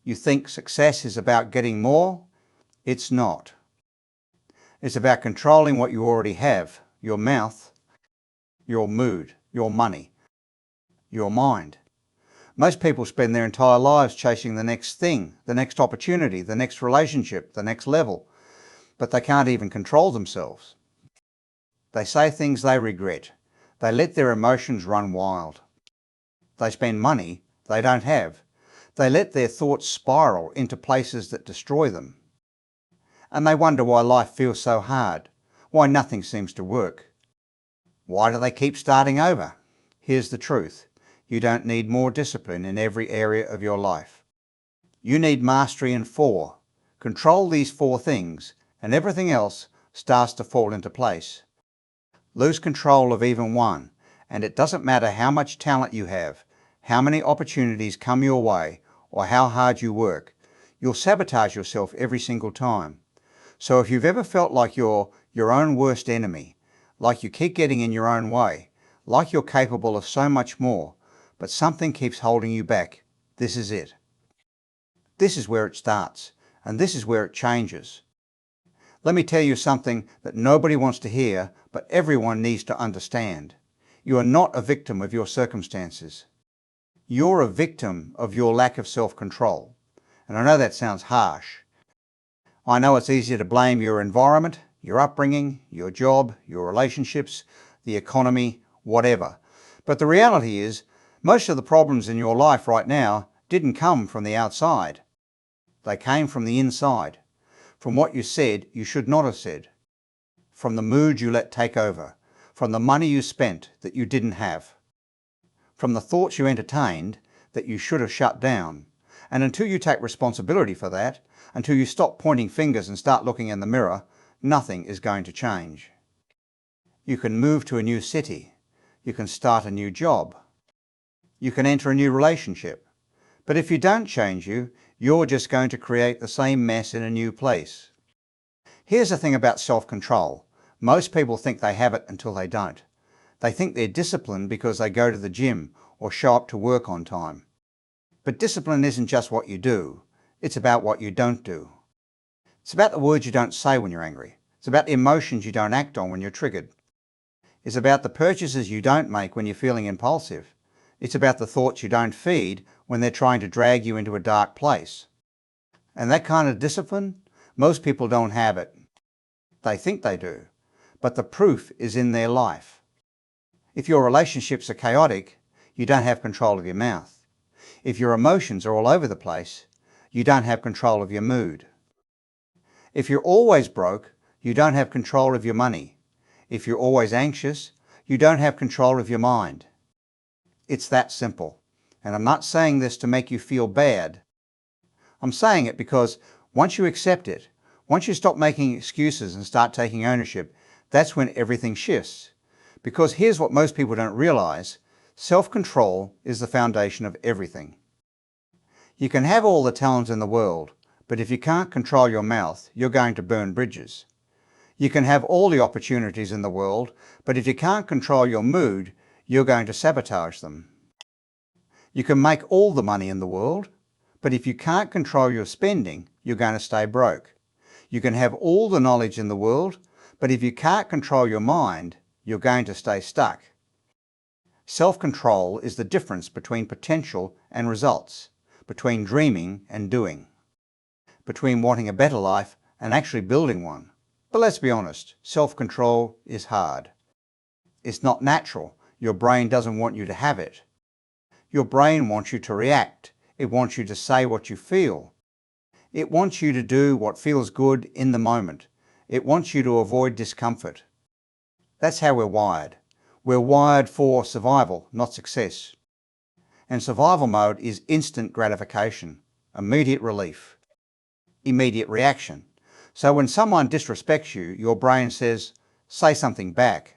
You think success is about getting more? It's not. It's about controlling what you already have: your mouth, your mood, your money, your mind. Most people spend their entire lives chasing the next thing, the next opportunity, the next relationship, the next level, but they can't even control themselves. They say things they regret. They let their emotions run wild. They spend money they don't have. They let their thoughts spiral into places that destroy them. And they wonder why life feels so hard, why nothing seems to work. Why do they keep starting over? Here's the truth. You don't need more discipline in every area of your life. You need mastery in 4. Control these 4 things, and everything else starts to fall into place. Lose control of even 1, and it doesn't matter how much talent you have, how many opportunities come your way, or how hard you work. You'll sabotage yourself every single time. So if you've ever felt like you're your own worst enemy, like you keep getting in your own way, like you're capable of so much more, but something keeps holding you back, this is it. This is where it starts, and this is where it changes. Let me tell you something that nobody wants to hear, but everyone needs to understand. You are not a victim of your circumstances. You're a victim of your lack of self-control. And I know that sounds harsh. I know it's easier to blame your environment, your upbringing, your job, your relationships, the economy, whatever. But the reality is, most of the problems in your life right now didn't come from the outside. They came from the inside, from what you said you should not have said, from the mood you let take over, from the money you spent that you didn't have, from the thoughts you entertained that you should have shut down. And until you take responsibility for that, until you stop pointing fingers and start looking in the mirror, nothing is going to change. You can move to a new city. You can start a new job. You can enter a new relationship. But if you don't change you're just going to create the same mess in a new place. Here's the thing about self-control. Most people think they have it until they don't. They think they're disciplined because they go to the gym or show up to work on time. But discipline isn't just what you do. It's about what you don't do. It's about the words you don't say when you're angry. It's about the emotions you don't act on when you're triggered. It's about the purchases you don't make when you're feeling impulsive. It's about the thoughts you don't feed when they're trying to drag you into a dark place. And that kind of discipline, most people don't have it. They think they do, but the proof is in their life. If your relationships are chaotic, you don't have control of your mouth. If your emotions are all over the place, you don't have control of your mood. If you're always broke, you don't have control of your money. If you're always anxious, you don't have control of your mind. It's that simple. And I'm not saying this to make you feel bad. I'm saying it because once you accept it, once you stop making excuses and start taking ownership, that's when everything shifts. Because here's what most people don't realize: self-control is the foundation of everything. You can have all the talent in the world, but if you can't control your mouth, you're going to burn bridges. You can have all the opportunities in the world, but if you can't control your mood, you're going to sabotage them. You can make all the money in the world, but if you can't control your spending, you're going to stay broke. You can have all the knowledge in the world, but if you can't control your mind, you're going to stay stuck. Self-control is the difference between potential and results, between dreaming and doing, between wanting a better life and actually building one. But let's be honest, self-control is hard. It's not natural. Your brain doesn't want you to have it. Your brain wants you to react. It wants you to say what you feel. It wants you to do what feels good in the moment. It wants you to avoid discomfort. That's how we're wired. We're wired for survival, not success. And survival mode is instant gratification, immediate relief, immediate reaction. So when someone disrespects you, your brain says, say something back.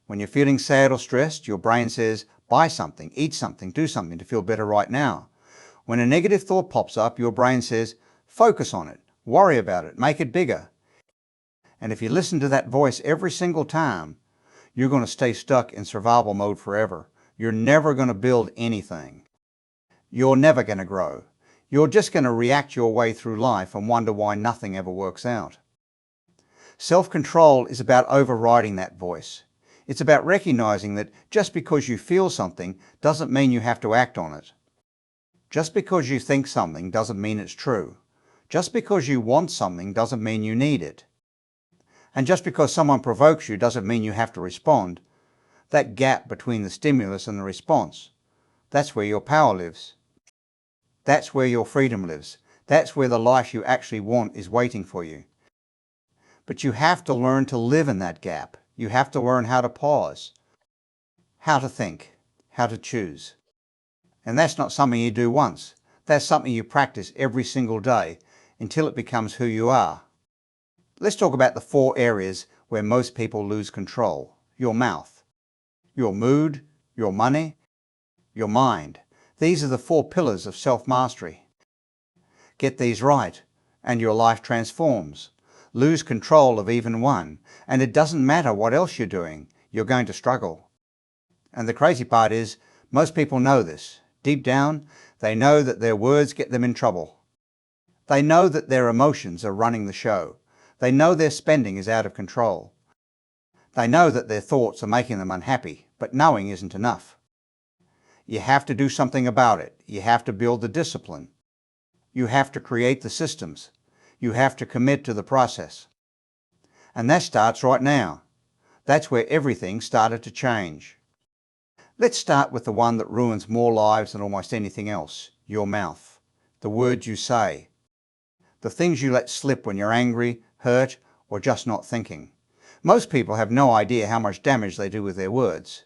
When you're feeling sad or stressed, your brain says, buy something, eat something, do something to feel better right now. When a negative thought pops up, your brain says, focus on it, worry about it, make it bigger. And if you listen to that voice every single time, you're going to stay stuck in survival mode forever. You're never going to build anything. You're never going to grow. You're just going to react your way through life and wonder why nothing ever works out. Self-control is about overriding that voice. It's about recognizing that just because you feel something doesn't mean you have to act on it. Just because you think something doesn't mean it's true. Just because you want something doesn't mean you need it. And just because someone provokes you doesn't mean you have to respond. That gap between the stimulus and the response, that's where your power lives. That's where your freedom lives. That's where the life you actually want is waiting for you. But you have to learn to live in that gap. You have to learn how to pause, how to think, how to choose. And that's not something you do once. That's something you practice every single day until it becomes who you are. Let's talk about the 4 areas where most people lose control. Your mouth, your mood, your money, your mind. These are the 4 pillars of self-mastery. Get these right and your life transforms. Lose control of even one, and it doesn't matter what else you're doing, you're going to struggle. And the crazy part is, most people know this. Deep down, they know that their words get them in trouble. They know that their emotions are running the show. They know their spending is out of control. They know that their thoughts are making them unhappy, but knowing isn't enough. You have to do something about it. You have to build the discipline. You have to create the systems. You have to commit to the process. And that starts right now. That's where everything started to change. Let's start with the one that ruins more lives than almost anything else, your mouth. The words you say. The things you let slip when you're angry, hurt, or just not thinking. Most people have no idea how much damage they do with their words.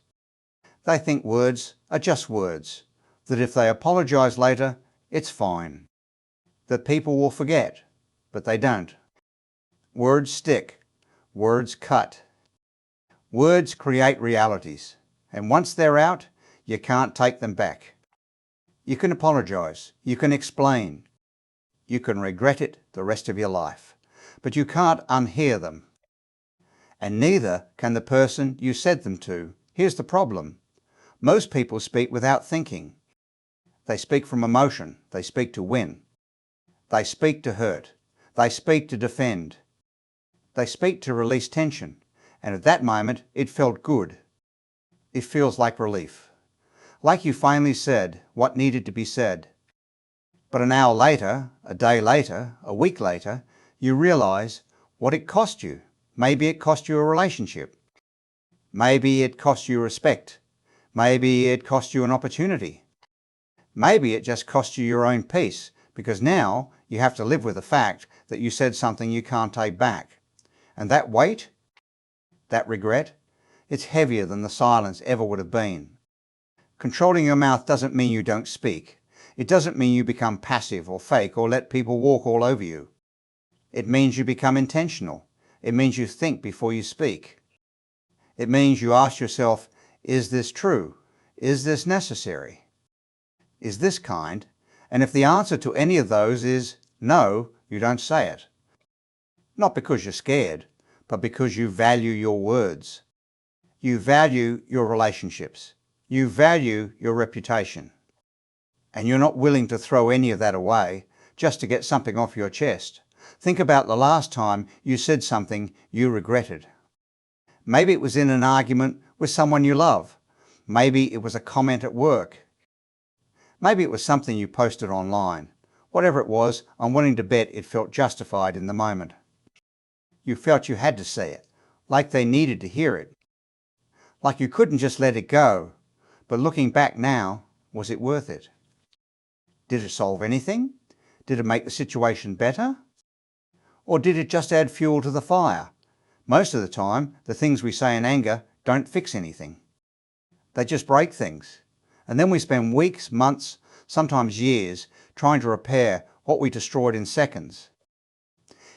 They think words are just words, that if they apologize later, it's fine, that people will forget, but they don't. Words stick. Words cut. Words create realities, and once they're out, you can't take them back. You can apologize, you can explain, you can regret it the rest of your life, but you can't unhear them. And neither can the person you said them to. Here's the problem. Most people speak without thinking. They speak from emotion. They speak to win. They speak to hurt. They speak to defend. They speak to release tension. And at that moment, it felt good. It feels like relief. Like you finally said what needed to be said. But an hour later, a day later, a week later, you realize what it cost you. Maybe it cost you a relationship. Maybe it cost you respect. Maybe it cost you an opportunity. Maybe it just cost you your own peace, because now you have to live with the fact that you said something you can't take back. And that weight, that regret, it's heavier than the silence ever would have been. Controlling your mouth doesn't mean you don't speak. It doesn't mean you become passive or fake or let people walk all over you. It means you become intentional. It means you think before you speak. It means you ask yourself, is this true? Is this necessary? Is this kind? And if the answer to any of those is no, you don't say it. Not because you're scared, but because you value your words. You value your relationships. You value your reputation. And you're not willing to throw any of that away just to get something off your chest. Think about the last time you said something you regretted. Maybe it was in an argument with someone you love. Maybe it was a comment at work. Maybe it was something you posted online. Whatever it was, I'm willing to bet it felt justified in the moment. You felt you had to say it, like they needed to hear it. Like you couldn't just let it go. But looking back now, was it worth it? Did it solve anything? Did it make the situation better? Or did it just add fuel to the fire? Most of the time, the things we say in anger don't fix anything. They just break things. And then we spend weeks, months, sometimes years, trying to repair what we destroyed in seconds.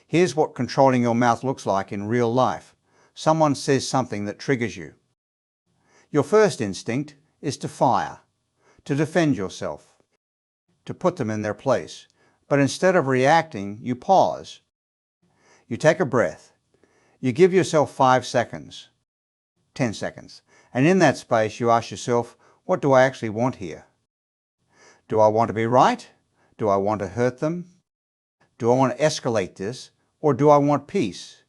Here's what controlling your mouth looks like in real life. Someone says something that triggers you. Your first instinct is to fire, to defend yourself, to put them in their place. But instead of reacting, you pause. You take a breath. You give yourself 5 seconds, 10 seconds. And in that space, you ask yourself, what do I actually want here? Do I want to be right? Do I want to hurt them? Do I want to escalate this? Or do I want peace?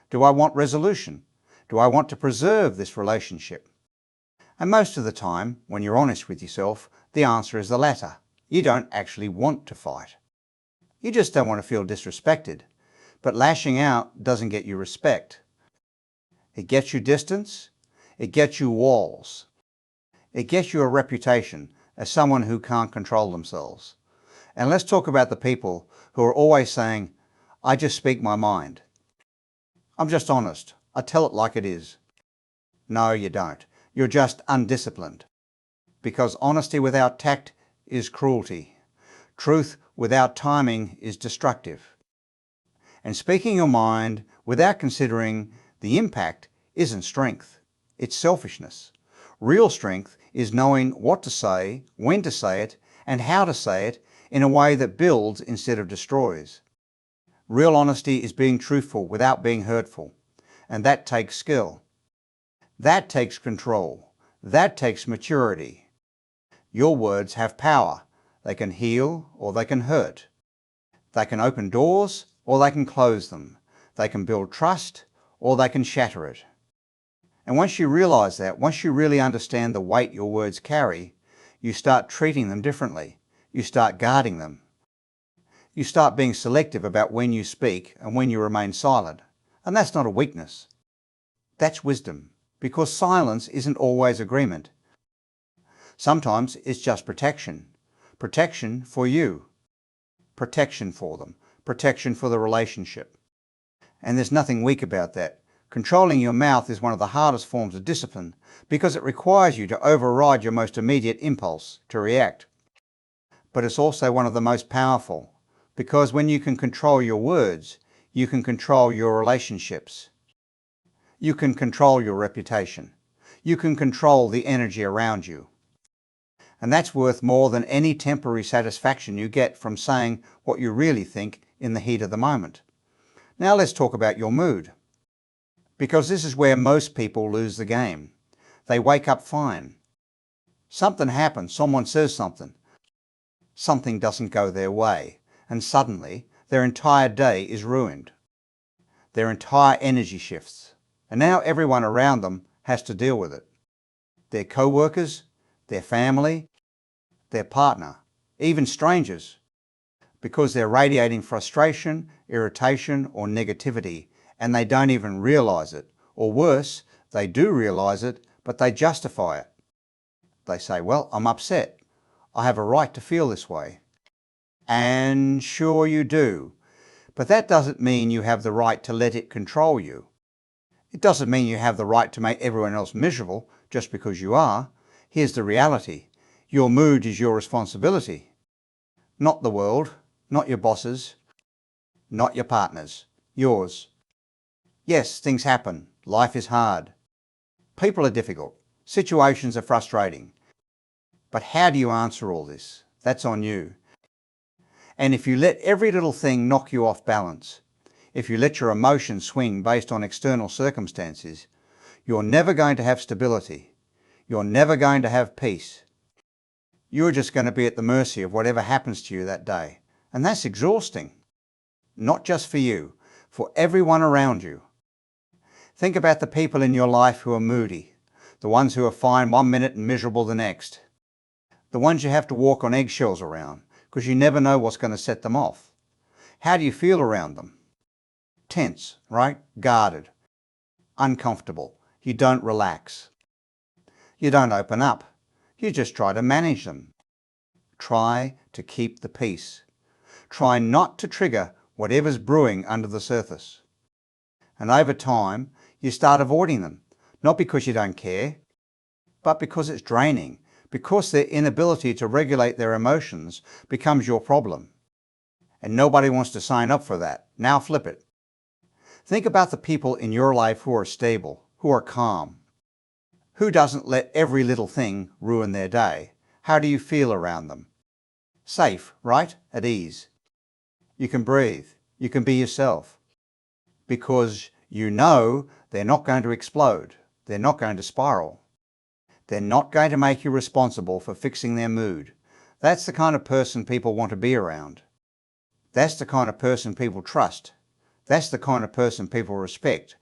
Do I want resolution? Do I want to preserve this relationship? And most of the time, when you're honest with yourself, the answer is the latter. You don't actually want to fight. You just don't want to feel disrespected. But lashing out doesn't get you respect. It gets you distance. It gets you walls. It gets you a reputation as someone who can't control themselves. And let's talk about the people who are always saying, I just speak my mind. I'm just honest. I tell it like it is. No, you don't. You're just undisciplined. Because honesty without tact is cruelty. Truth without timing is destructive. And speaking your mind without considering the impact isn't strength. It's selfishness. Real strength is knowing what to say, when to say it, and how to say it in a way that builds instead of destroys. Real honesty is being truthful without being hurtful. And that takes skill. That takes control. That takes maturity. Your words have power. They can heal or they can hurt. They can open doors or they can close them. They can build trust or they can shatter it. And once you realize that, once you really understand the weight your words carry, you start treating them differently. You start guarding them. You start being selective about when you speak and when you remain silent. And that's not a weakness. That's wisdom, because silence isn't always agreement. Sometimes it's just protection. Protection for you. Protection for them. Protection for the relationship. And there's nothing weak about that. Controlling your mouth is one of the hardest forms of discipline because it requires you to override your most immediate impulse to react. But it's also one of the most powerful because when you can control your words, you can control your relationships. You can control your reputation. You can control the energy around you. And that's worth more than any temporary satisfaction you get from saying what you really think in the heat of the moment. Now let's talk about your mood. Because this is where most people lose the game. They wake up fine. Something happens, someone says something. Something doesn't go their way, and suddenly their entire day is ruined. Their entire energy shifts, and now everyone around them has to deal with it. Their co-workers, their family, their partner, even strangers, because they're radiating frustration, irritation, or negativity, and they don't even realize it. Or worse, they do realize it, but they justify it. They say, well, I'm upset. I have a right to feel this way. And sure you do. But that doesn't mean you have the right to let it control you. It doesn't mean you have the right to make everyone else miserable just because you are. Here's the reality. Your mood is your responsibility. Not the world, not your bosses, not your partners, yours. Yes, things happen. Life is hard. People are difficult. Situations are frustrating. But how do you answer all this? That's on you. And if you let every little thing knock you off balance, if you let your emotions swing based on external circumstances, you're never going to have stability. You're never going to have peace. You're just going to be at the mercy of whatever happens to you that day. And that's exhausting. Not just for you, for everyone around you. Think about the people in your life who are moody, the ones who are fine one minute and miserable the next, the ones you have to walk on eggshells around because you never know what's going to set them off. How do you feel around them? Tense, right? Guarded, uncomfortable. You don't relax. You don't open up. You just try to manage them. Try to keep the peace. Try not to trigger whatever's brewing under the surface. And over time, you start avoiding them, not because you don't care, but because it's draining, because their inability to regulate their emotions becomes your problem. And nobody wants to sign up for that. Now flip it. Think about the people in your life who are stable, who are calm. Who doesn't let every little thing ruin their day? How do you feel around them? Safe, right? At ease. You can breathe. You can be yourself. Because you know they're not going to explode. They're not going to spiral. They're not going to make you responsible for fixing their mood. That's the kind of person people want to be around. That's the kind of person people trust. That's the kind of person people respect.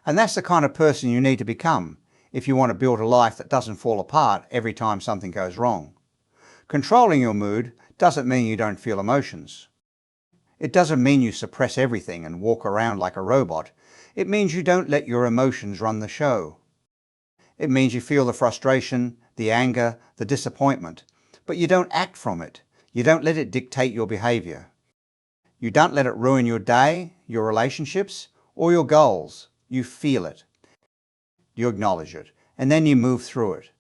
And that's the kind of person you need to become if you want to build a life that doesn't fall apart every time something goes wrong. Controlling your mood doesn't mean you don't feel emotions. It doesn't mean you suppress everything and walk around like a robot. It means you don't let your emotions run the show. It means you feel the frustration, the anger, the disappointment, but you don't act from it. You don't let it dictate your behavior. You don't let it ruin your day, your relationships, or your goals. You feel it. You acknowledge it, and then you move through it.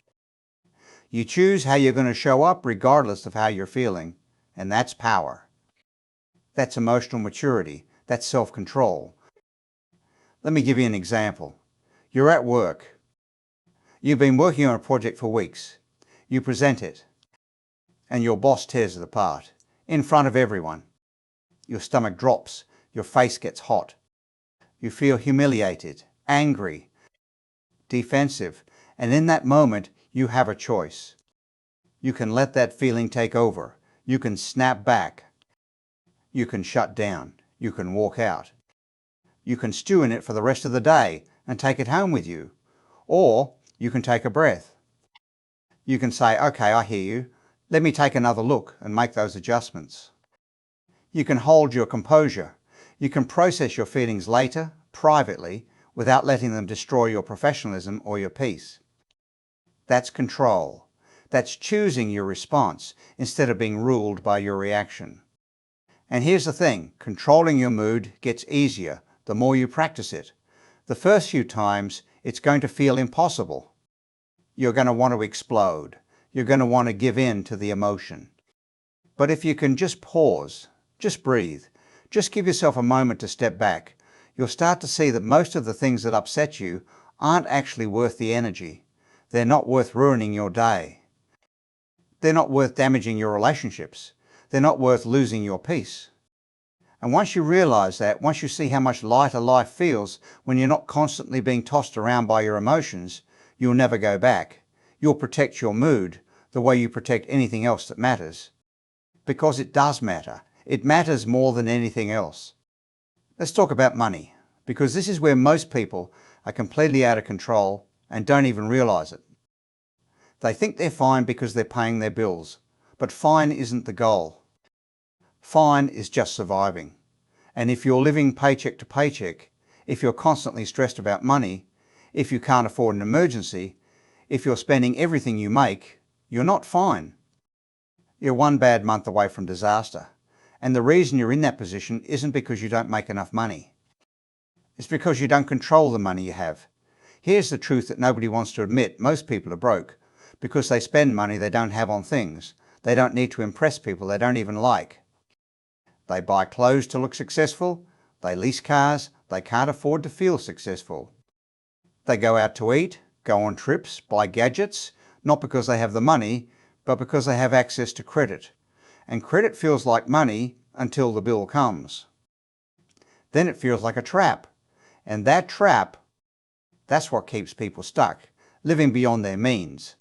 You choose how you're going to show up regardless of how you're feeling, and that's power. That's emotional maturity. That's self-control. Let me give you an example. You're at work. You've been working on a project for weeks. You present it, and your boss tears it apart in front of everyone. Your stomach drops. Your face gets hot. You feel humiliated, angry, defensive, and in that moment, you have a choice. You can let that feeling take over. You can snap back. You can shut down. You can walk out. You can stew in it for the rest of the day and take it home with you. Or you can take a breath. You can say, okay, I hear you. Let me take another look and make those adjustments. You can hold your composure. You can process your feelings later, privately, without letting them destroy your professionalism or your peace. That's control. That's choosing your response instead of being ruled by your reaction. And here's the thing, controlling your mood gets easier the more you practice it. The first few times, it's going to feel impossible. You're going to want to explode. You're going to want to give in to the emotion. But if you can just pause, just breathe, just give yourself a moment to step back, you'll start to see that most of the things that upset you aren't actually worth the energy. They're not worth ruining your day. They're not worth damaging your relationships. They're not worth losing your peace. And once you realize that, once you see how much lighter life feels when you're not constantly being tossed around by your emotions, you'll never go back. You'll protect your mood the way you protect anything else that matters. Because it does matter. It matters more than anything else. Let's talk about money, because this is where most people are completely out of control and don't even realize it. They think they're fine because they're paying their bills, but fine isn't the goal. Fine is just surviving. And if you're living paycheck to paycheck, if you're constantly stressed about money, if you can't afford an emergency, if you're spending everything you make, you're not fine. You're one bad month away from disaster. And the reason you're in that position isn't because you don't make enough money. It's because you don't control the money you have. Here's the truth that nobody wants to admit. Most people are broke because they spend money they don't have on things. They don't need to impress people they don't even like. They buy clothes to look successful. They lease cars. They can't afford to feel successful. They go out to eat, go on trips, buy gadgets, not because they have the money, but because they have access to credit. And credit feels like money until the bill comes. Then it feels like a trap. And that trap, that's what keeps people stuck, living beyond their means,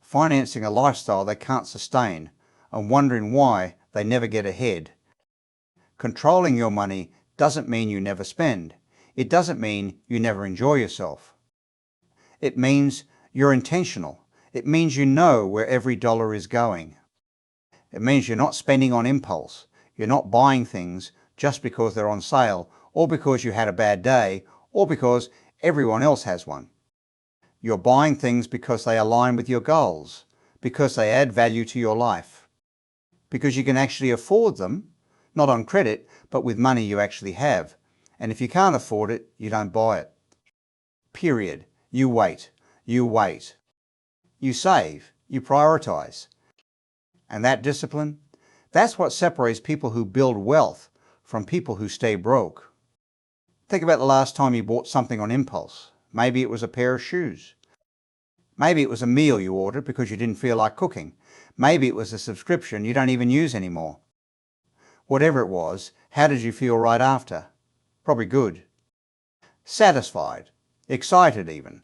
financing a lifestyle they can't sustain, and wondering why they never get ahead. Controlling your money doesn't mean you never spend. It doesn't mean you never enjoy yourself. It means you're intentional. It means you know where every dollar is going. It means you're not spending on impulse. You're not buying things just because they're on sale, or because you had a bad day, or because everyone else has one. You're buying things because they align with your goals, because they add value to your life, because you can actually afford them, not on credit, but with money you actually have. And if you can't afford it, you don't buy it. Period. You wait. You wait. You save. You prioritize. And that discipline, that's what separates people who build wealth from people who stay broke. Think about the last time you bought something on impulse. Maybe it was a pair of shoes. Maybe it was a meal you ordered because you didn't feel like cooking. Maybe it was a subscription you don't even use anymore. Whatever it was, how did you feel right after? Probably good. Satisfied. Excited even.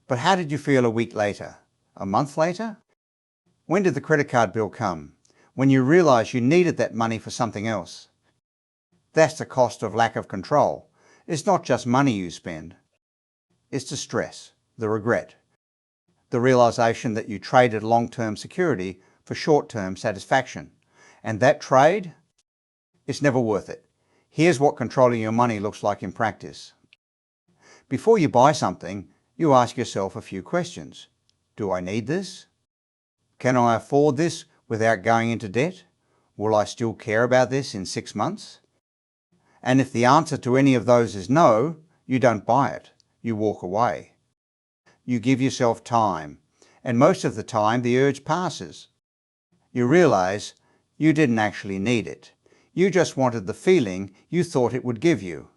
But how did you feel a week later? A month later? When did the credit card bill come? When you realised you needed that money for something else. That's the cost of lack of control. It's not just money you spend. It's the stress, the regret, the realisation that you traded long-term security for short-term satisfaction. And that trade, it's never worth it. Here's what controlling your money looks like in practice. Before you buy something, you ask yourself a few questions. Do I need this? Can I afford this without going into debt? Will I still care about this in 6 months? And if the answer to any of those is no, you don't buy it. You walk away. You give yourself time, and most of the time the urge passes. You realise you didn't actually need it. You just wanted the feeling you thought it would give you.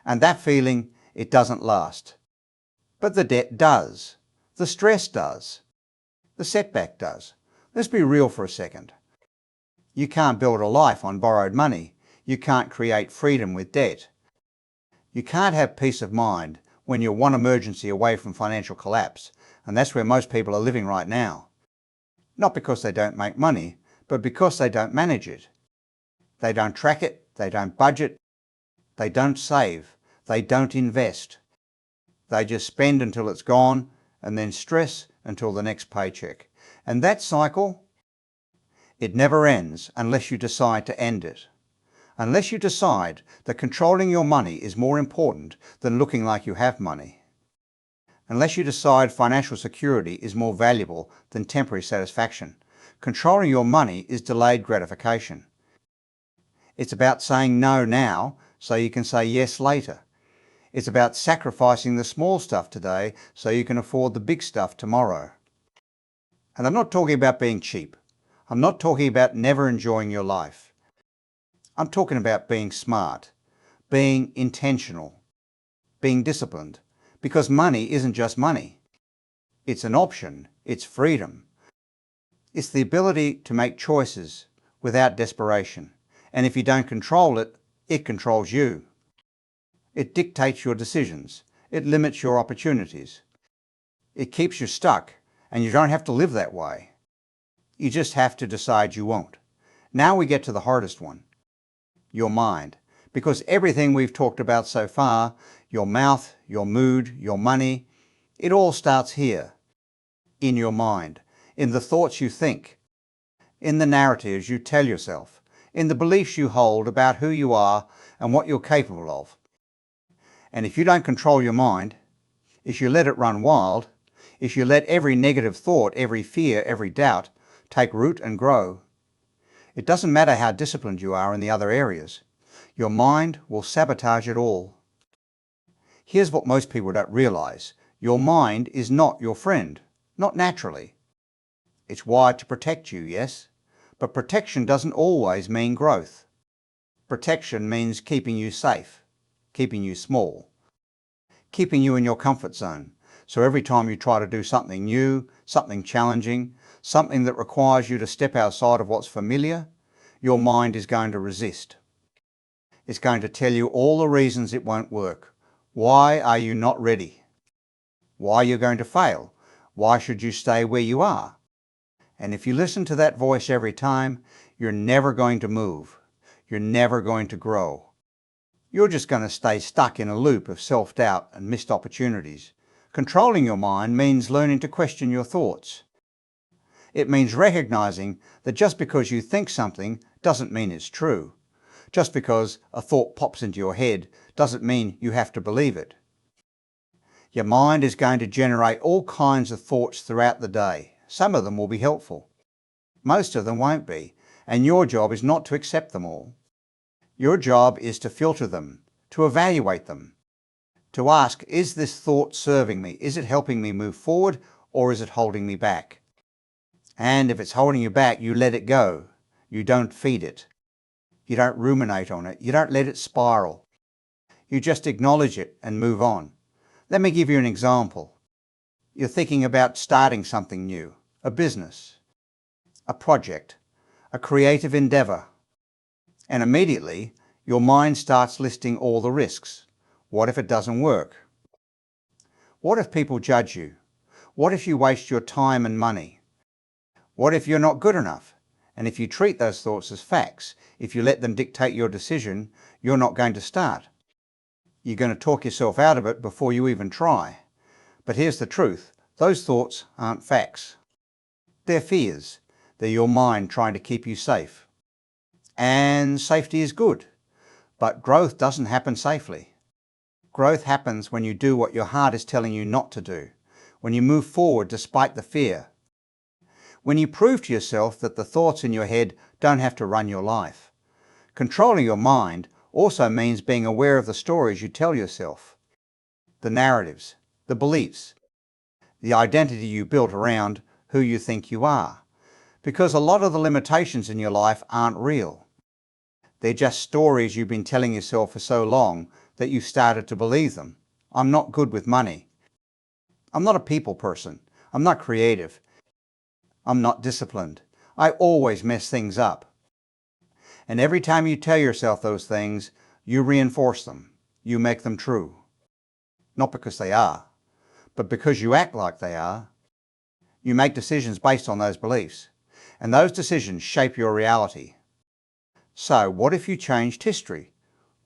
And that feeling, it doesn't last. But the debt does. The stress does. The setback does. Let's be real for a second. You can't build a life on borrowed money. You can't create freedom with debt. You can't have peace of mind when you're one emergency away from financial collapse, and that's where most people are living right now. Not because they don't make money, but because they don't manage it. They don't track it, they don't budget, they don't save, they don't invest. They just spend until it's gone and then stress until the next paycheck. And that cycle, it never ends unless you decide to end it. Unless you decide that controlling your money is more important than looking like you have money. Unless you decide financial security is more valuable than temporary satisfaction. Controlling your money is delayed gratification. It's about saying no now so you can say yes later. It's about sacrificing the small stuff today so you can afford the big stuff tomorrow. And I'm not talking about being cheap. I'm not talking about never enjoying your life. I'm talking about being smart, being intentional, being disciplined, because money isn't just money. It's an option. It's freedom. It's the ability to make choices without desperation. And if you don't control it, it controls you. It dictates your decisions. It limits your opportunities. It keeps you stuck, and you don't have to live that way. You just have to decide you won't. Now we get to the hardest one. Your mind. Because everything we've talked about so far, your mouth, your mood, your money, it all starts here. In your mind. In the thoughts you think. In the narratives you tell yourself. In the beliefs you hold about who you are and what you're capable of. And if you don't control your mind, if you let it run wild, if you let every negative thought, every fear, every doubt take root and grow, it doesn't matter how disciplined you are in the other areas. Your mind will sabotage it all. Here's what most people don't realize. Your mind is not your friend, not naturally. It's wired to protect you, yes, but protection doesn't always mean growth. Protection means keeping you safe, keeping you small, keeping you in your comfort zone. So every time you try to do something new, something challenging, something that requires you to step outside of what's familiar, your mind is going to resist. It's going to tell you all the reasons it won't work. Why are you not ready? Why you're going to fail? Why should you stay where you are? And if you listen to that voice every time, you're never going to move. You're never going to grow. You're just going to stay stuck in a loop of self-doubt and missed opportunities. Controlling your mind means learning to question your thoughts. It means recognizing that just because you think something doesn't mean it's true. Just because a thought pops into your head doesn't mean you have to believe it. Your mind is going to generate all kinds of thoughts throughout the day. Some of them will be helpful. Most of them won't be, and your job is not to accept them all. Your job is to filter them, to evaluate them, to ask, is this thought serving me? Is it helping me move forward, or is it holding me back? And if it's holding you back, you let it go. You don't feed it. You don't ruminate on it. You don't let it spiral. You just acknowledge it and move on. Let me give you an example. You're thinking about starting something new, a business, a project, a creative endeavour. And immediately, your mind starts listing all the risks. What if it doesn't work? What if people judge you? What if you waste your time and money? What if you're not good enough? And if you treat those thoughts as facts, if you let them dictate your decision, you're not going to start. You're going to talk yourself out of it before you even try. But here's the truth. Those thoughts aren't facts. They're fears. They're your mind trying to keep you safe. And safety is good. But growth doesn't happen safely. Growth happens when you do what your heart is telling you not to do. When you move forward despite the fear. When you prove to yourself that the thoughts in your head don't have to run your life. Controlling your mind also means being aware of the stories you tell yourself. The narratives, the beliefs, the identity you built around who you think you are. Because a lot of the limitations in your life aren't real. They're just stories you've been telling yourself for so long that you started to believe them. I'm not good with money. I'm not a people person. I'm not creative. I'm not disciplined. I always mess things up. And every time you tell yourself those things, you reinforce them. You make them true. Not because they are, but because you act like they are. You make decisions based on those beliefs. And those decisions shape your reality. So what if you changed history?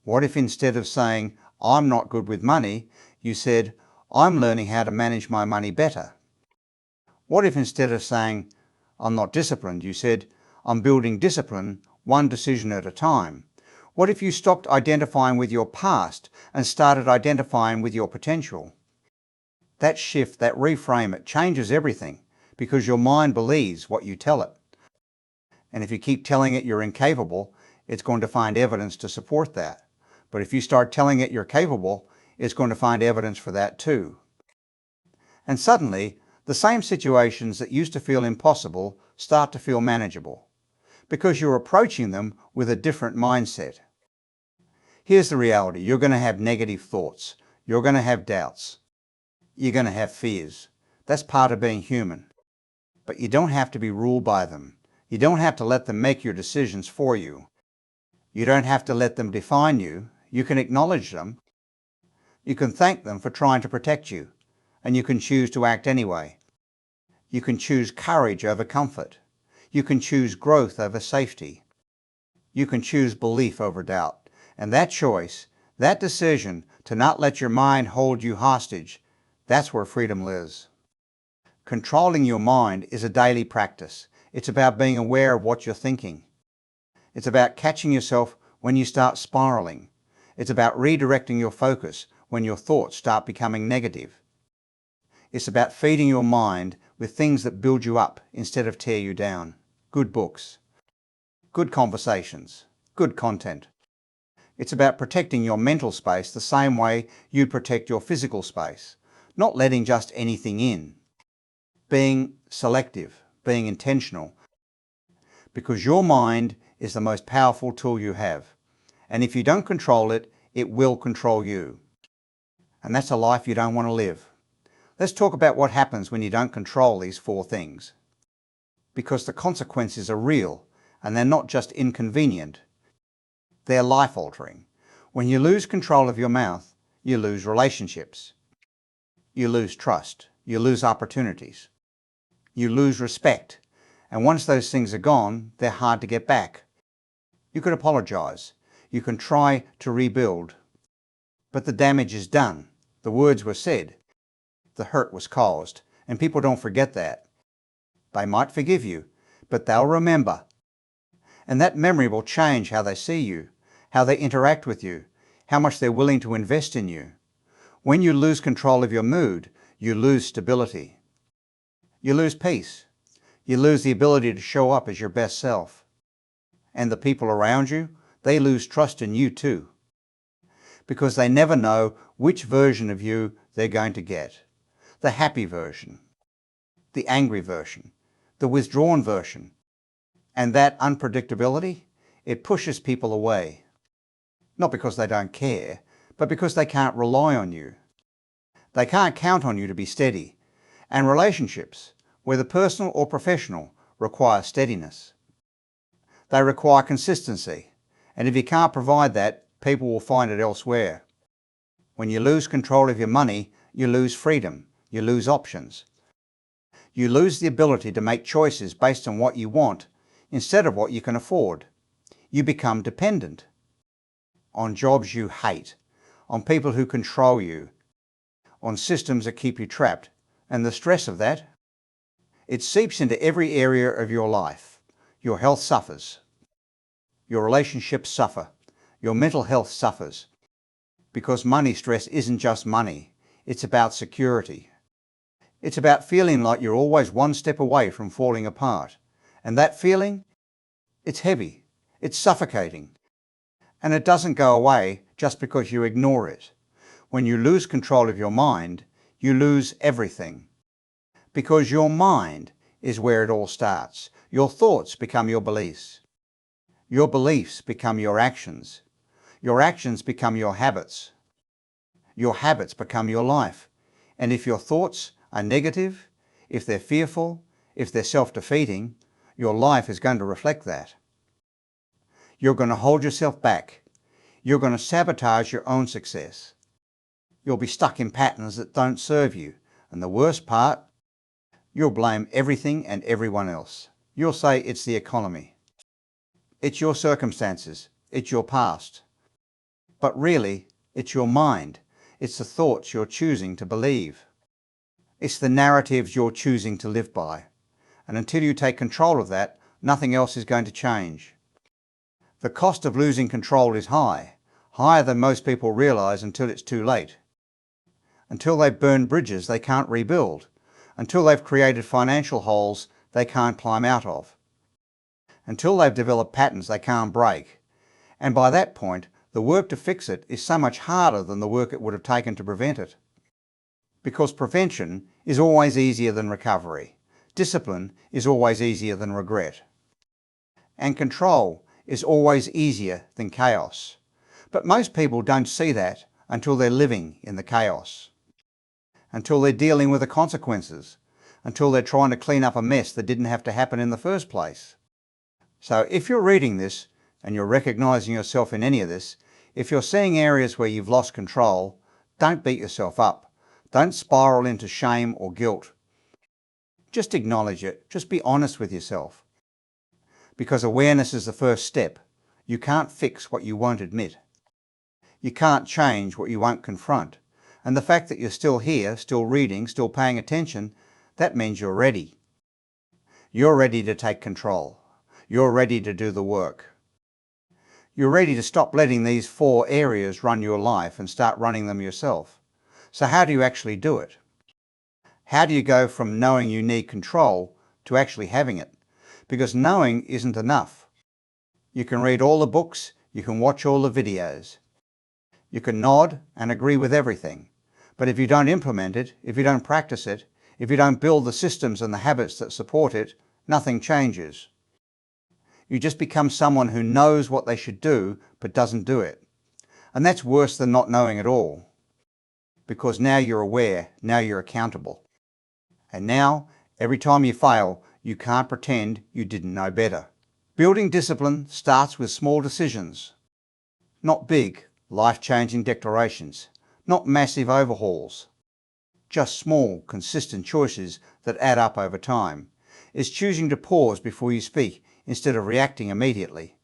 What if instead of saying, I'm not good with money, you said, I'm learning how to manage my money better? What if instead of saying, I'm not disciplined, you said, I'm building discipline one decision at a time? What if you stopped identifying with your past and started identifying with your potential? That shift, that reframe, it changes everything because your mind believes what you tell it. And if you keep telling it you're incapable, it's going to find evidence to support that. But if you start telling it you're capable, it's going to find evidence for that too. And suddenly, the same situations that used to feel impossible start to feel manageable because you're approaching them with a different mindset. Here's the reality. You're going to have negative thoughts. You're going to have doubts. You're going to have fears. That's part of being human. But you don't have to be ruled by them. You don't have to let them make your decisions for you. You don't have to let them define you. You can acknowledge them. You can thank them for trying to protect you. And you can choose to act anyway. You can choose courage over comfort. You can choose growth over safety. You can choose belief over doubt. And that choice, that decision to not let your mind hold you hostage, that's where freedom lives. Controlling your mind is a daily practice. It's about being aware of what you're thinking. It's about catching yourself when you start spiraling. It's about redirecting your focus when your thoughts start becoming negative. It's about feeding your mind with things that build you up instead of tear you down. Good books, good conversations, good content. It's about protecting your mental space the same way you'd protect your physical space, not letting just anything in. Being selective, being intentional, because your mind is the most powerful tool you have. And if you don't control it, it will control you. And that's a life you don't want to live. Let's talk about what happens when you don't control these four things. Because the consequences are real, and they're not just inconvenient. They're life-altering. When you lose control of your mouth, you lose relationships. You lose trust. You lose opportunities. You lose respect. And once those things are gone, they're hard to get back. You could apologize. You can try to rebuild. But the damage is done. The words were said. The hurt was caused. And people don't forget that. They might forgive you, but they'll remember. And that memory will change how they see you, how they interact with you, how much they're willing to invest in you. When you lose control of your mood, you lose stability. You lose peace. You lose the ability to show up as your best self. And the people around you, they lose trust in you too. Because they never know which version of you they're going to get. The happy version, the angry version, the withdrawn version. And that unpredictability, it pushes people away. Not because they don't care, but because they can't rely on you. They can't count on you to be steady. And relationships, whether personal or professional, require steadiness. They require consistency. And if you can't provide that, people will find it elsewhere. When you lose control of your money, you lose freedom. You lose options. You lose the ability to make choices based on what you want instead of what you can afford. You become dependent on jobs you hate, on people who control you, on systems that keep you trapped, and the stress of that, it seeps into every area of your life. Your health suffers. Your relationships suffer. Your mental health suffers. Because money stress isn't just money. It's about security. It's about feeling like you're always one step away from falling apart. And that feeling, it's heavy. It's suffocating. And it doesn't go away just because you ignore it. When you lose control of your mind, you lose everything. Because your mind is where it all starts. Your thoughts become your beliefs. Your beliefs become your actions. Your actions become your habits. Your habits become your life. And if your thoughts are negative, if they're fearful, if they're self-defeating, your life is going to reflect that. You're going to hold yourself back. You're going to sabotage your own success. You'll be stuck in patterns that don't serve you. And the worst part, you'll blame everything and everyone else. You'll say it's the economy. It's your circumstances. It's your past. But really, it's your mind. It's the thoughts you're choosing to believe. It's the narratives you're choosing to live by. And until you take control of that, nothing else is going to change. The cost of losing control is high, higher than most people realise until it's too late. Until they've burned bridges they can't rebuild. Until they've created financial holes they can't climb out of. Until they've developed patterns they can't break. And by that point, the work to fix it is so much harder than the work it would have taken to prevent it. Because prevention is always easier than recovery. Discipline is always easier than regret. And control is always easier than chaos. But most people don't see that until they're living in the chaos. Until they're dealing with the consequences. Until they're trying to clean up a mess that didn't have to happen in the first place. So if you're reading this and you're recognising yourself in any of this, if you're seeing areas where you've lost control, don't beat yourself up. Don't spiral into shame or guilt. Just acknowledge it. Just be honest with yourself. Because awareness is the first step. You can't fix what you won't admit. You can't change what you won't confront. And the fact that you're still here, still reading, still paying attention, that means you're ready. You're ready to take control. You're ready to do the work. You're ready to stop letting these 4 areas run your life and start running them yourself. So how do you actually do it? How do you go from knowing you need control to actually having it? Because knowing isn't enough. You can read all the books, you can watch all the videos. You can nod and agree with everything. But if you don't implement it, if you don't practice it, if you don't build the systems and the habits that support it, nothing changes. You just become someone who knows what they should do but doesn't do it. And that's worse than not knowing at all. Because now you're aware, now you're accountable. And now, every time you fail, you can't pretend you didn't know better. Building discipline starts with small decisions. Not big, life-changing declarations. Not massive overhauls. Just small, consistent choices that add up over time. It's choosing to pause before you speak instead of reacting immediately.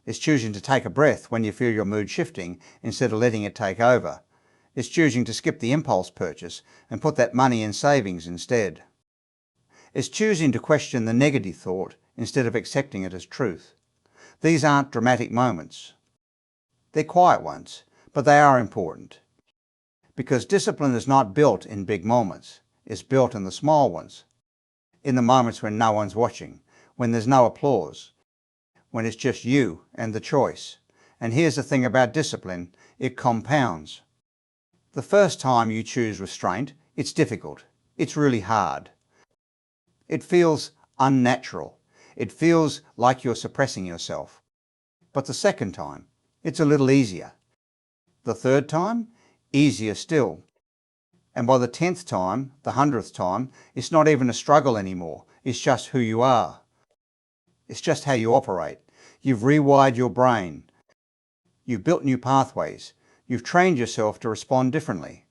It's choosing to take a breath when you feel your mood shifting instead of letting it take over. It's choosing to skip the impulse purchase and put that money in savings instead. It's choosing to question the negative thought instead of accepting it as truth. These aren't dramatic moments. They're quiet ones, but they are important. Because discipline is not built in big moments. It's built in the small ones. In the moments when no one's watching, when there's no applause, when it's just you and the choice. And here's the thing about discipline, it compounds. The first time you choose restraint, it's difficult. It's really hard. It feels unnatural. It feels like you're suppressing yourself. But the second time, it's a little easier. The third time, easier still. And by the 10th time, the 100th time, it's not even a struggle anymore. It's just who you are. It's just how you operate. You've rewired your brain. You've built new pathways. You've trained yourself to respond differently.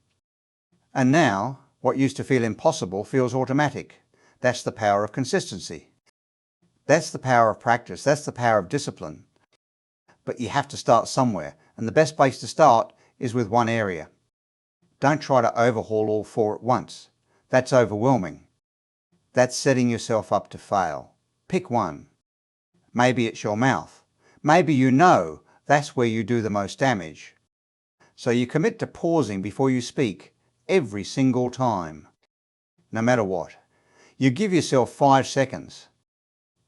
And now, what used to feel impossible feels automatic. That's the power of consistency. That's the power of practice. That's the power of discipline. But you have to start somewhere, and the best place to start is with one area. Don't try to overhaul all four at once. That's overwhelming. That's setting yourself up to fail. Pick one. Maybe it's your mouth. Maybe you know that's where you do the most damage. So you commit to pausing before you speak every single time, no matter what. You give yourself 5 seconds,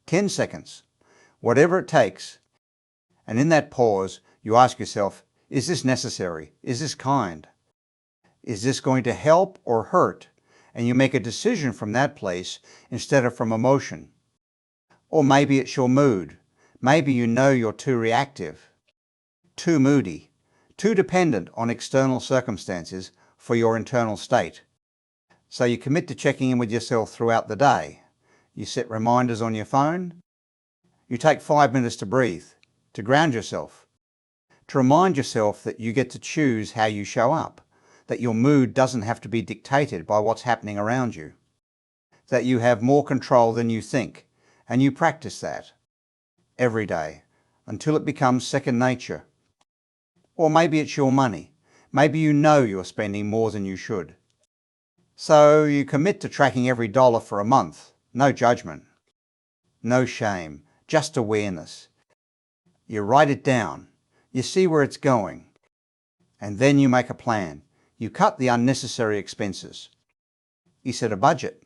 10 seconds, whatever it takes. And in that pause, you ask yourself, is this necessary? Is this kind? Is this going to help or hurt? And you make a decision from that place instead of from emotion. Or maybe it's your mood. Maybe you know you're too reactive, too moody, too dependent on external circumstances for your internal state. So you commit to checking in with yourself throughout the day. You set reminders on your phone. You take 5 minutes to breathe, to ground yourself, to remind yourself that you get to choose how you show up, that your mood doesn't have to be dictated by what's happening around you, that you have more control than you think, and you practice that every day until it becomes second nature. Or maybe it's your money. Maybe you know you're spending more than you should. So you commit to tracking every dollar for a month. No judgment, no shame, just awareness. You write it down. You see where it's going. And then you make a plan. You cut the unnecessary expenses. You set a budget.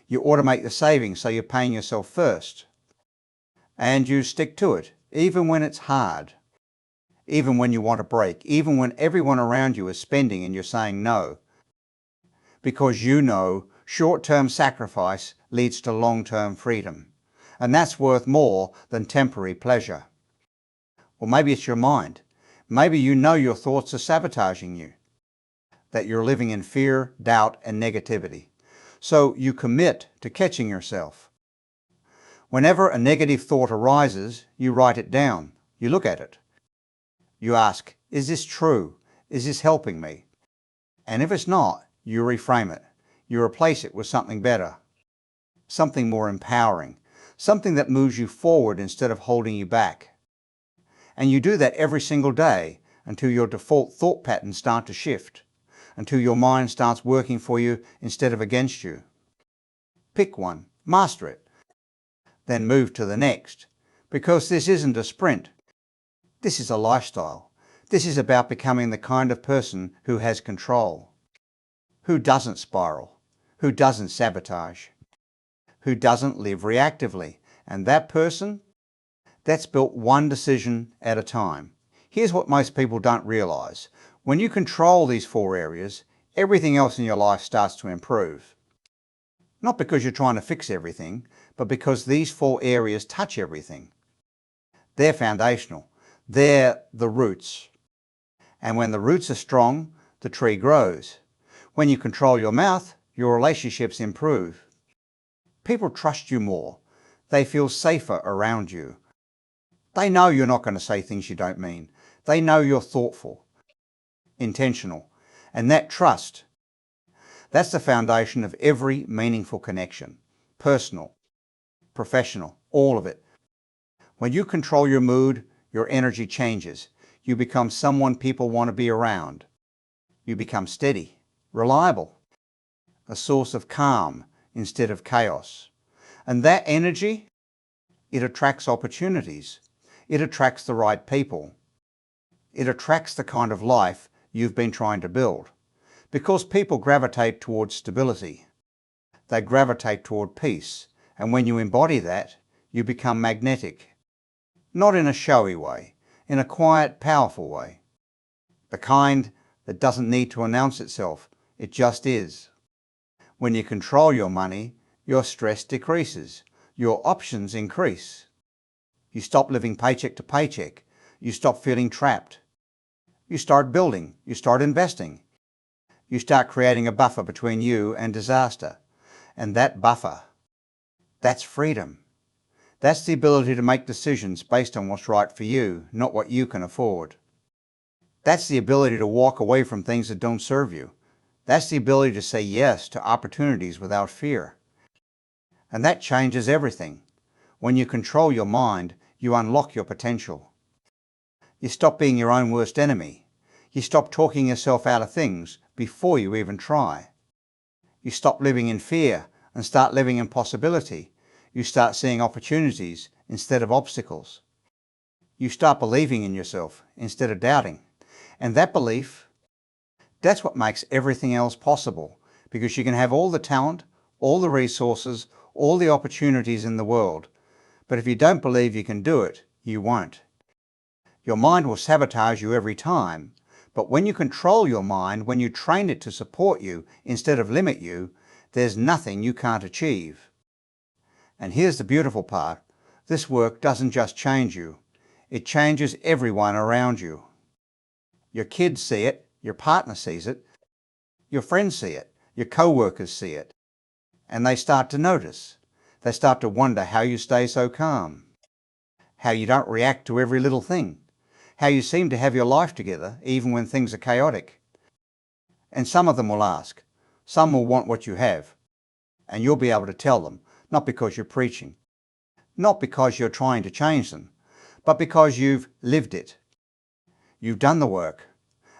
You automate the savings so you're paying yourself first. And you stick to it, even when it's hard, even when you want a break, even when everyone around you is spending and you're saying no. Because you know short-term sacrifice leads to long-term freedom. And that's worth more than temporary pleasure. Or maybe it's your mind. Maybe you know your thoughts are sabotaging you, that you're living in fear, doubt, and negativity. So you commit to catching yourself. Whenever a negative thought arises, you write it down. You look at it. You ask, is this true? Is this helping me? And if it's not, you reframe it. You replace it with something better, something more empowering, something that moves you forward instead of holding you back. And you do that every single day until your default thought patterns start to shift, until your mind starts working for you instead of against you. Pick one, master it, then move to the next, because this isn't a sprint. This is a lifestyle. This is about becoming the kind of person who has control, who doesn't spiral, who doesn't sabotage, who doesn't live reactively. And that person, that's built one decision at a time. Here's what most people don't realize. When you control these 4 areas, everything else in your life starts to improve. Not because you're trying to fix everything, but because these 4 areas touch everything. They're foundational. They're the roots. And when the roots are strong, the tree grows. When you control your mouth, your relationships improve. People trust you more. They feel safer around you. They know you're not going to say things you don't mean. They know you're thoughtful, intentional. And that trust, that's the foundation of every meaningful connection. Personal, professional, all of it. When you control your mood, your energy changes. You become someone people want to be around. You become steady, reliable, a source of calm instead of chaos. And that energy, it attracts opportunities. It attracts the right people. It attracts the kind of life you've been trying to build. Because people gravitate towards stability. They gravitate toward peace. And when you embody that, you become magnetic. Not in a showy way, in a quiet, powerful way. The kind that doesn't need to announce itself. It just is. When you control your money, your stress decreases. Your options increase. You stop living paycheck to paycheck. You stop feeling trapped. You start building. You start investing. You start creating a buffer between you and disaster. And that buffer, that's freedom. That's the ability to make decisions based on what's right for you, not what you can afford. That's the ability to walk away from things that don't serve you. That's the ability to say yes to opportunities without fear. And that changes everything. When you control your mind, you unlock your potential. You stop being your own worst enemy. You stop talking yourself out of things before you even try. You stop living in fear and start living in possibility. You start seeing opportunities instead of obstacles. You start believing in yourself instead of doubting. And that belief, that's what makes everything else possible, because you can have all the talent, all the resources, all the opportunities in the world. But if you don't believe you can do it, you won't. Your mind will sabotage you every time. But when you control your mind, when you train it to support you instead of limit you, there's nothing you can't achieve. And here's the beautiful part. This work doesn't just change you. It changes everyone around you. Your kids see it, your partner sees it, your friends see it, your co-workers see it. And they start to notice. They start to wonder how you stay so calm, how you don't react to every little thing, how you seem to have your life together even when things are chaotic. And some of them will ask, some will want what you have, and you'll be able to tell them, not because you're preaching, not because you're trying to change them, but because you've lived it. You've done the work,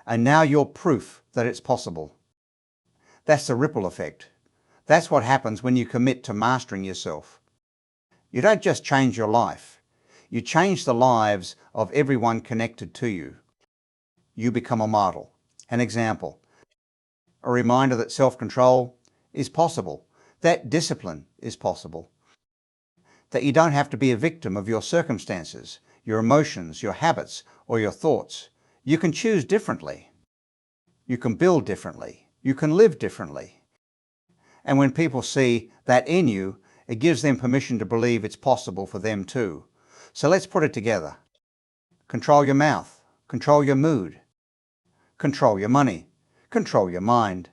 and now you're proof that it's possible. That's the ripple effect. That's what happens when you commit to mastering yourself. You don't just change your life. You change the lives of everyone connected to you. You become a model, an example, a reminder that self-control is possible, that discipline is possible, that you don't have to be a victim of your circumstances, your emotions, your habits, or your thoughts. You can choose differently. You can build differently. You can live differently. And when people see that in you, it gives them permission to believe it's possible for them too. So let's put it together. Control your mouth. Control your mood. Control your money. Control your mind.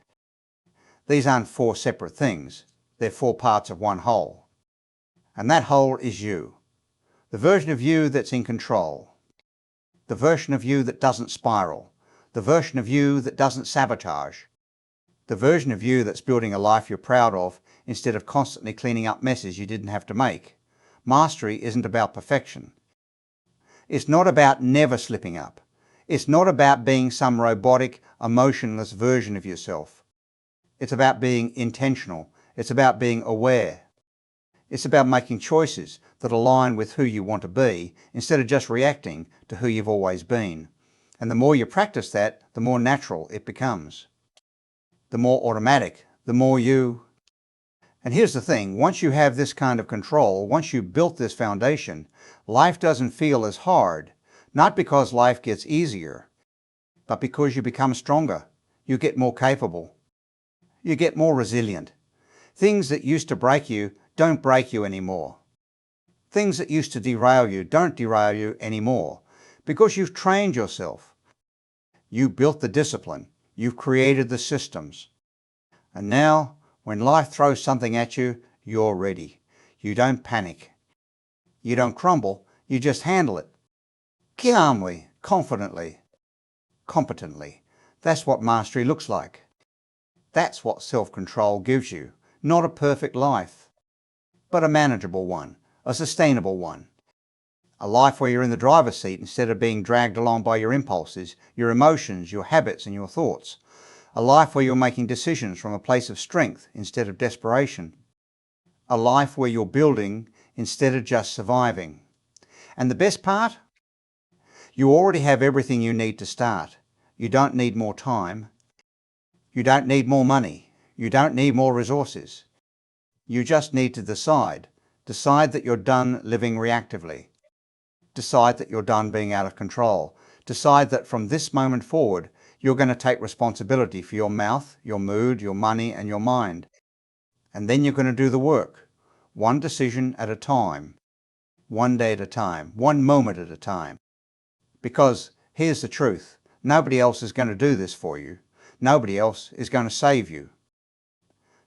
These aren't four separate things. They're four parts of one whole. And that whole is you. The version of you that's in control. The version of you that doesn't spiral. The version of you that doesn't sabotage. The version of you that's building a life you're proud of instead of constantly cleaning up messes you didn't have to make. Mastery isn't about perfection. It's not about never slipping up. It's not about being some robotic, emotionless version of yourself. It's about being intentional. It's about being aware. It's about making choices that align with who you want to be instead of just reacting to who you've always been. And the more you practice that, the more natural it becomes. The more automatic, the more you... And here's the thing, once you have this kind of control, once you've built this foundation, life doesn't feel as hard, not because life gets easier, but because you become stronger, you get more capable, you get more resilient. Things that used to break you don't break you anymore. Things that used to derail you don't derail you anymore, because you've trained yourself. You built the discipline. You've created the systems. And now, when life throws something at you, you're ready. You don't panic. You don't crumble. You just handle it. Calmly, confidently, competently. That's what mastery looks like. That's what self-control gives you. Not a perfect life, but a manageable one, a sustainable one. A life where you're in the driver's seat instead of being dragged along by your impulses, your emotions, your habits and your thoughts. A life where you're making decisions from a place of strength instead of desperation. A life where you're building instead of just surviving. And the best part? You already have everything you need to start. You don't need more time. You don't need more money. You don't need more resources. You just need to decide. Decide that you're done living reactively. Decide that you're done being out of control. Decide that from this moment forward, you're going to take responsibility for your mouth, your mood, your money, and your mind. And then you're going to do the work, one decision at a time, one day at a time, one moment at a time. Because here's the truth, nobody else is going to do this for you. Nobody else is going to save you.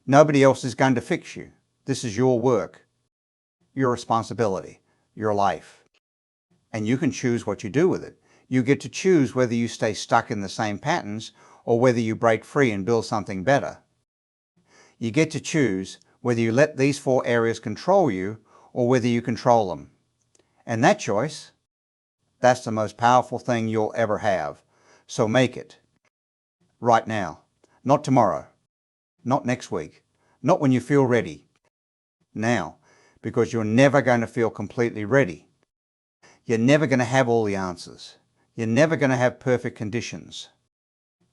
Nobody else is going to fix you. This is your work, your responsibility, your life. And you can choose what you do with it. You get to choose whether you stay stuck in the same patterns or whether you break free and build something better. You get to choose whether you let these 4 areas control you or whether you control them. And that choice, that's the most powerful thing you'll ever have. So make it. Right now. Not tomorrow. Not next week. Not when you feel ready. Now. Because you're never going to feel completely ready. You're never going to have all the answers. You're never going to have perfect conditions.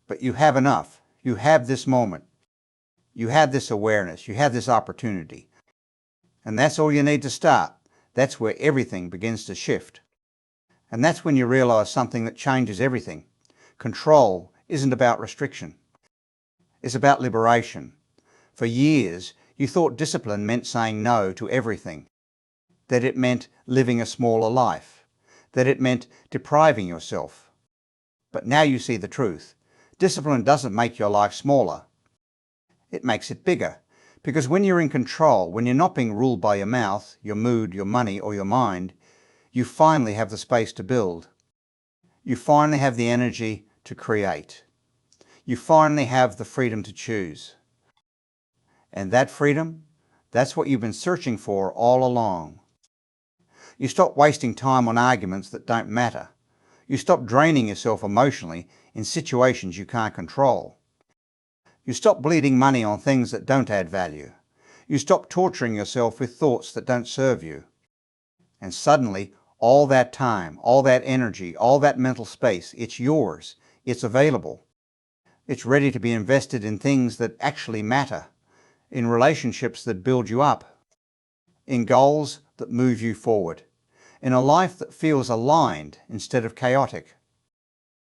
But you have enough. You have this moment. You have this awareness. You have this opportunity. And that's all you need to start. That's where everything begins to shift. And that's when you realize something that changes everything. Control isn't about restriction. It's about liberation. For years, you thought discipline meant saying no to everything. That it meant living a smaller life. That it meant depriving yourself. But now you see the truth. Discipline doesn't make your life smaller. It makes it bigger. Because when you're in control, when you're not being ruled by your mouth, your mood, your money, or your mind, you finally have the space to build. You finally have the energy to create. You finally have the freedom to choose. And that freedom, that's what you've been searching for all along. You stop wasting time on arguments that don't matter. You stop draining yourself emotionally in situations you can't control. You stop bleeding money on things that don't add value. You stop torturing yourself with thoughts that don't serve you. And suddenly, all that time, all that energy, all that mental space, it's yours. It's available. It's ready to be invested in things that actually matter, in relationships that build you up, in goals that move you forward, in a life that feels aligned instead of chaotic.